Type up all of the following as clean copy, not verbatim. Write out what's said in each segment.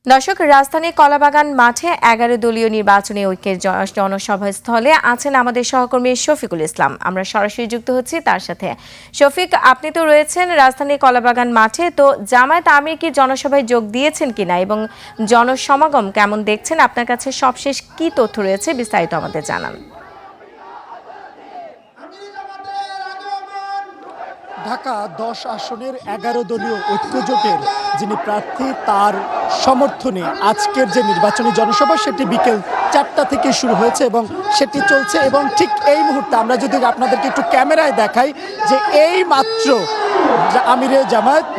দর্শক, রাজধানীর কলাবাগান মাঠে ১১ দলীয় নির্বাচনী ঐক্যের জনসভাস্থলে আছেন আমাদের সহকর্মী শফিকুল ইসলাম। আমরা সরাসরি যুক্ত হচ্ছি তার সাথে। শফিক, আপনি তো রয়েছেন রাজধানীর কলাবাগান মাঠে, তো জামায়াত আমির কি জনসভায় যোগ দিয়েছেন কিনা এবং জনসমাগম কেমন দেখছেন? আপনার কাছে সবশেষ কি তথ্য রয়েছে, বিস্তারিত আমাদের জানান। ঢাকা ১০ আসনের ১১ দলীয় ঐক্যজোটের যিনি প্রার্থী তার সমর্থনে আজকের যে নির্বাচনী জনসভা সেটি বিকেল ৪টা থেকে শুরু হয়েছে এবং সেটি চলছে। এবং ঠিক এই মুহূর্তে আমরা যদি আপনাদেরকে একটু ক্যামেরায় দেখাই যে এই মাত্র আমিরে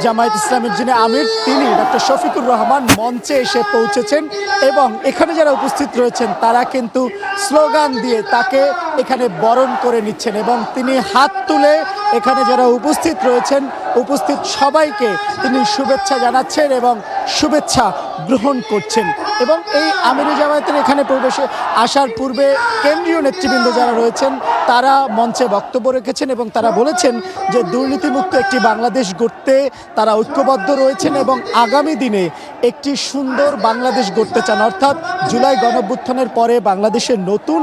জামায়াত ইসলামের যিনি আমির তিনি ডক্টর শফিকুর রহমান মঞ্চে এসে পৌঁছেছেন এবং এখানে যারা উপস্থিত রয়েছেন তারা কিন্তু স্লোগান দিয়ে তাকে এখানে বরণ করে নিচ্ছেন এবং তিনি হাত তুলে এখানে যারা উপস্থিত রয়েছেন উপস্থিত সবাইকে তিনি শুভেচ্ছা জানাচ্ছেন এবং শুভেচ্ছা গ্রহণ করছেন। এবং এই আমিরে জামায়াতের এখানে প্রবেশে আসার পূর্বে কেন্দ্রীয় নেতৃবৃন্দ যারা রয়েছেন তারা মঞ্চে বক্তব্য রেখেছেন এবং তারা বলেছেন যে দুর্নীতিমুক্ত একটি বাংলাদেশ গড়তে তারা ঐক্যবদ্ধ রয়েছেন এবং আগামী দিনে একটি সুন্দর বাংলাদেশ গড়তে চান। অর্থাৎ জুলাই গণঅভ্যুত্থানের পরে বাংলাদেশের নতুন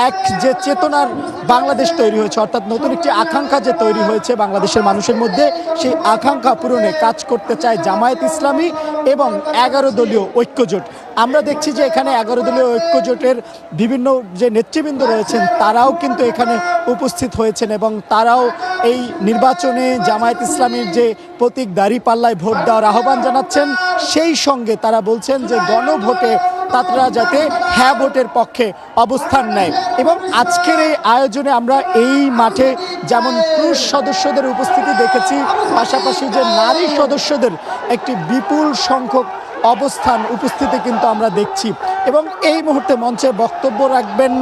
এক যে চেতনার বাংলাদেশ তৈরি হয়েছে, অর্থাৎ নতুন একটি আকাঙ্ক্ষা যে তৈরি হয়েছে বাংলাদেশের মানুষের মধ্যে, সেই আকাঙ্ক্ষা পূরণে কাজ করতে চায় জামায়াত ইসলামী এবং ১১ দলীয় ঐক্যজোট। আমরা দেখছি যে এখানে ১১ দলীয় ঐক্যজোটের বিভিন্ন যে নেতৃবৃন্দ রয়েছেন তারাও কিন্তু এখানে উপস্থিত হয়েছেন এবং তারাও এই নির্বাচনে জামায়াত ইসলামীর যে প্রতীক দাঁড়িপাল্লায় ভোট দেওয়ার আহ্বান জানাচ্ছেন। সেই সঙ্গে তারা বলছেন যে গণভোটে তারা যাতে হ্যাঁ ভোটের পক্ষে অবস্থান নেয়। এবং আজকের এই আয়োজনে আমরা এই মাঠে যেমন পুরুষ সদস্যদের উপস্থিতি দেখেছি, পাশাপাশি যে নারী সদস্যদের একটি বিপুল সংখ্যক অবস্থান উপস্থিতি কিন্তু আমরা দেখছি। এবং এই মুহূর্তে মঞ্চে বক্তব্য রাখবেন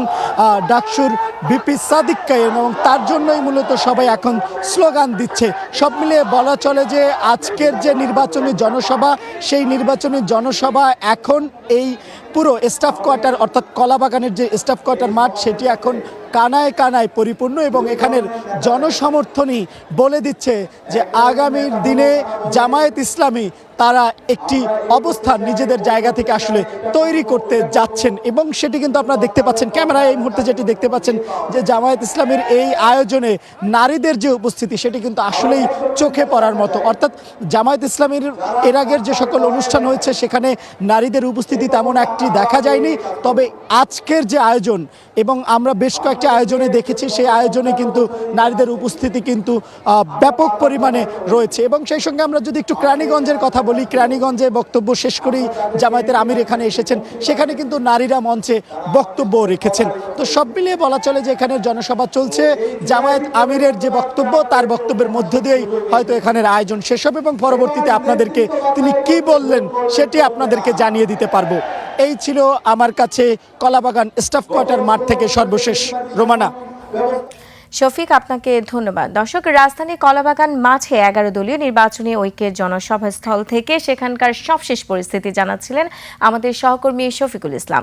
ডাকসুর বিপি সাদিক কায়েম এবং তার জন্যই মূলত সবাই এখন স্লোগান দিচ্ছে। সব মিলিয়ে বলা চলে যে আজকের যে নির্বাচনী জনসভা সেই নির্বাচনী জনসভা এখন এই পুরো স্টাফ কোয়ার্টার অর্থাৎ কলাবাগানের যে স্টাফ কোয়ার্টার মাঠ সেটি এখন কানায় কানায় পরিপূর্ণ এবং এখানের জনসমর্থনই বলে দিচ্ছে যে আগামীর দিনে জামায়াত ইসলামী তারা একটি অবস্থান নিজেদের জায়গা থেকে আসলে তৈরি করতে যাচ্ছেন। এবং সেটি কিন্তু আপনারা দেখতে পাচ্ছেন ক্যামেরায় এই মুহূর্তে যেটি দেখতে পাচ্ছেন যে জামায়াত ইসলামীর এই আয়োজনে নারীদের যে উপস্থিতি সেটি কিন্তু আসলেই চোখে পড়ার মতো। অর্থাৎ জামায়াত ইসলামীর এর আগের যে সকল অনুষ্ঠান হয়েছে সেখানে নারীদের উপস্থিতি তেমন একটি দেখা যায়নি, তবে আজকের যে আয়োজন এবং আমরা বেশ কয়েকটি আয়োজনে দেখেছি সেই আয়োজনে কিন্তু নারীদের উপস্থিতি কিন্তু ব্যাপক পরিমাণে রয়েছে। এবং সেই সঙ্গে আমরা যদি একটু কেরানীগঞ্জের কথা বলি, কেরানীগঞ্জে বক্তব্য শেষ করেই জামায়াতের আমির এখানে এসেছেন, সেখানে কিন্তু নারীরা মঞ্চে বক্তব্য রেখেছেন। তো সব মিলিয়ে বলা চলে যে এখানে জনসভা চলছে, জামায়াত আমিরের যে বক্তব্য তার বক্তব্যের মধ্য দিয়েই হয়তো এখানের আয়োজন শেষ হবে এবং পরবর্তীতে আপনাদেরকে তিনি কি বললেন সেটি আপনাদেরকে জানিয়ে দিতে পারবো। এই ছিল আমার কাছে কলাবাগান স্টাফ কোয়ার্টার মাঠ থেকে সর্বশেষ। রোমানা। শফিক, আপনাকে ধন্যবাদ। দর্শক, রাজধানী কলাবাগান মাঠে ১১ দলীয় নির্বাচনী ঐক্যের জনসভাস্থল থেকে সেখানকার সবশেষ পরিস্থিতি জানাচ্ছিলেন আমাদের সহকর্মী শফিকুল ইসলাম।